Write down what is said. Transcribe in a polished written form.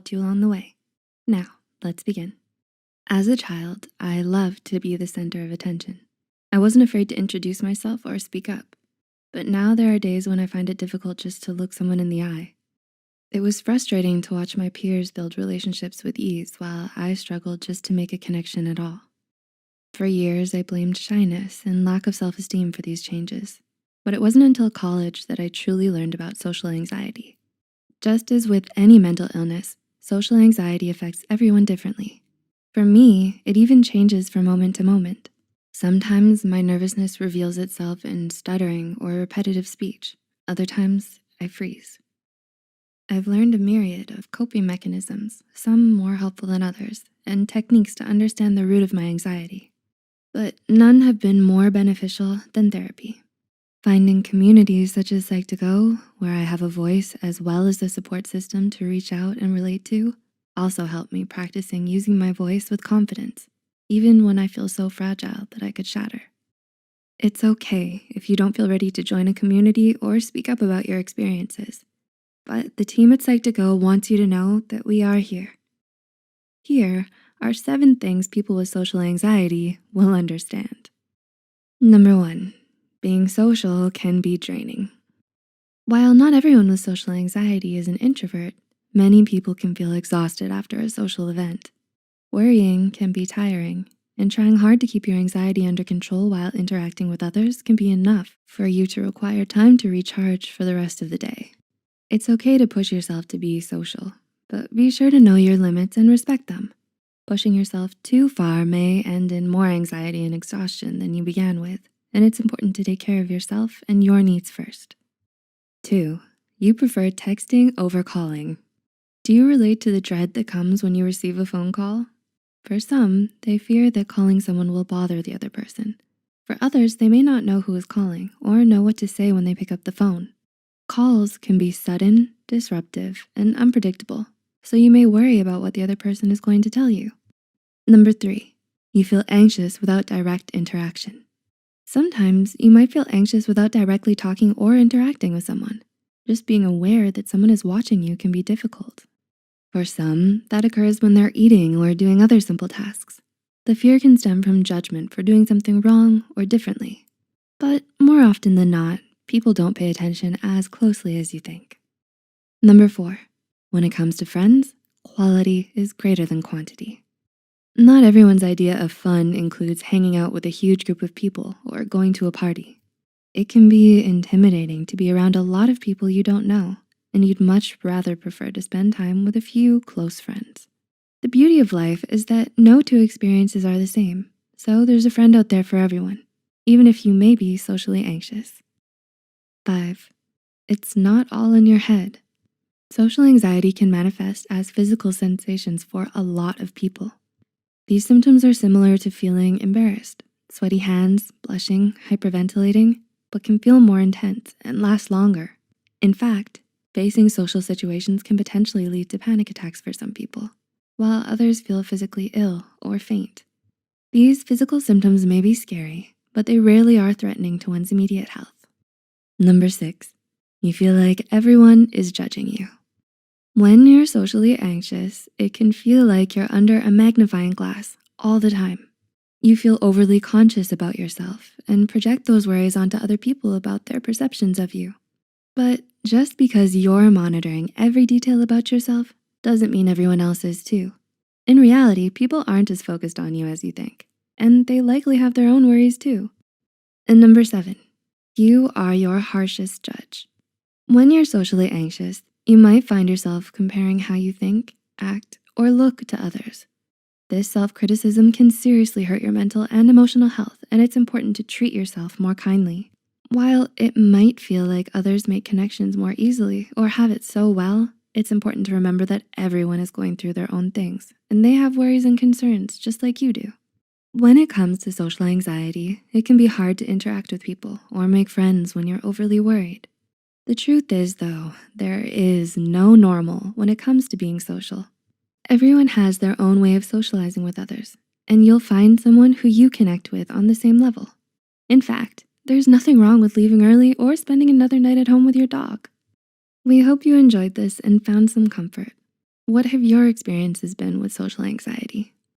helped you along the way. Now, let's begin. As a child, I loved to be the center of attention. I wasn't afraid to introduce myself or speak up, but now there are days when I find it difficult just to look someone in the eye. It was frustrating to watch my peers build relationships with ease while I struggled just to make a connection at all. For years, I blamed shyness and lack of self-esteem for these changes, but it wasn't until college that I truly learned about social anxiety. Just as with any mental illness, social anxiety affects everyone differently. For me, it even changes from moment to moment. Sometimes my nervousness reveals itself in stuttering or repetitive speech. Other times, I freeze. I've learned a myriad of coping mechanisms, some more helpful than others, and techniques to understand the root of my anxiety. But none have been more beneficial than therapy. Finding communities such as Psych2Go, where I have a voice as well as the support system to reach out and relate to, also helped me practicing using my voice with confidence, even when I feel so fragile that I could shatter. It's okay if you don't feel ready to join a community or speak up about your experiences, but the team at Psych2Go wants you to know that we are here. Here are 7 things people with social anxiety will understand. Number 1, being social can be draining. While not everyone with social anxiety is an introvert, many people can feel exhausted after a social event. Worrying can be tiring, and trying hard to keep your anxiety under control while interacting with others can be enough for you to require time to recharge for the rest of the day. It's okay to push yourself to be social, but be sure to know your limits and respect them. Pushing yourself too far may end in more anxiety and exhaustion than you began with, and it's important to take care of yourself and your needs first. 2, you prefer texting over calling. Do you relate to the dread that comes when you receive a phone call? For some, they fear that calling someone will bother the other person. For others, they may not know who is calling or know what to say when they pick up the phone. Calls can be sudden, disruptive, and unpredictable, so you may worry about what the other person is going to tell you. Number 3, you feel anxious without direct interaction. Sometimes you might feel anxious without directly talking or interacting with someone. Just being aware that someone is watching you can be difficult. For some, that occurs when they're eating or doing other simple tasks. The fear can stem from judgment for doing something wrong or differently. But more often than not, people don't pay attention as closely as you think. Number 4, when it comes to friends, quality is greater than quantity. Not everyone's idea of fun includes hanging out with a huge group of people or going to a party. It can be intimidating to be around a lot of people you don't know, and you'd much rather prefer to spend time with a few close friends. The beauty of life is that no 2 experiences are the same, so there's a friend out there for everyone, even if you may be socially anxious. 5, it's not all in your head. Social anxiety can manifest as physical sensations for a lot of people. These symptoms are similar to feeling embarrassed, sweaty hands, blushing, hyperventilating, but can feel more intense and last longer. In fact, facing social situations can potentially lead to panic attacks for some people, while others feel physically ill or faint. These physical symptoms may be scary, but they rarely are threatening to one's immediate health. Number 6, you feel like everyone is judging you. When you're socially anxious, it can feel like you're under a magnifying glass all the time. You feel overly conscious about yourself and project those worries onto other people about their perceptions of you. But just because you're monitoring every detail about yourself doesn't mean everyone else is too. In reality, people aren't as focused on you as you think, and they likely have their own worries too. And number 7, you are your harshest judge. When you're socially anxious, you might find yourself comparing how you think, act, or look to others. This self-criticism can seriously hurt your mental and emotional health, and it's important to treat yourself more kindly. While it might feel like others make connections more easily or have it so well, it's important to remember that everyone is going through their own things, and they have worries and concerns just like you do. When it comes to social anxiety, it can be hard to interact with people or make friends when you're overly worried. The truth is, though, there is no normal when it comes to being social. Everyone has their own way of socializing with others, and you'll find someone who you connect with on the same level. In fact, there's nothing wrong with leaving early or spending another night at home with your dog. We hope you enjoyed this and found some comfort. What have your experiences been with social anxiety?